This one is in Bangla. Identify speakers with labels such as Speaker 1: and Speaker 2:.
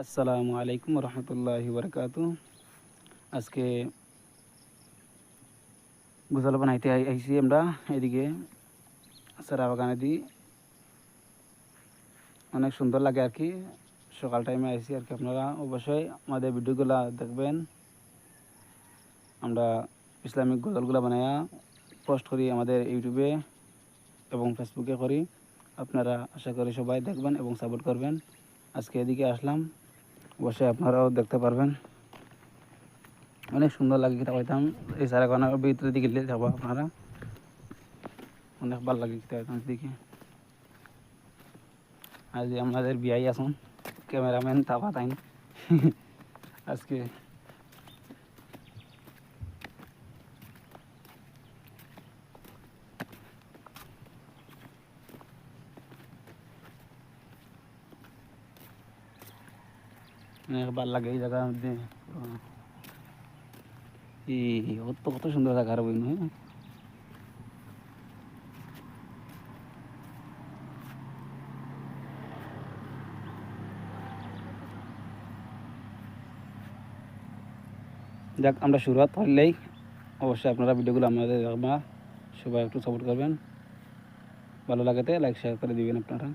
Speaker 1: আসসালামু আলাইকুম রহমতুল্লাহি বারকাতু। আজকে গোসল বানাইতে আইছি আমরা এদিকে সারা বাগানে দিই, অনেক সুন্দর লাগে আর কি। সকাল টাইমে আইছি আর কি। আপনারা অবশ্যই আমাদের ভিডিওগুলো দেখবেন। আমরা ইসলামিক গজলগুলো বানায়া পোস্ট করি আমাদের ইউটিউবে এবং ফেসবুকে করি। আপনারা আশা করি সবাই দেখবেন এবং সাপোর্ট করবেন। আজকে এদিকে আসলাম, অবশ্যই আপনারাও দেখতে পারবেন। অনেক সুন্দর লাগে কিতা কইতাম, এই সারা বাগানের ভিতরে দিকে যাবো আপনারা, অনেক ভালো লাগে কিতা কইতাম দিকে। আজ আমাদের বিয়াই আসুন, ক্যামেরাম্যান তাবা তাইন আজকে অনেক ভালো লাগে এই জায়গার মধ্যে। কত সুন্দর জায়গা আর বইন। যাক, আমরা শুরুয়াত করলেই অবশ্যই আপনারা ভিডিওগুলো আমাদের দেখবা, সবাই একটু সাপোর্ট করবেন। ভালো লাগাতে লাইক শেয়ার করে দিবেন আপনারা।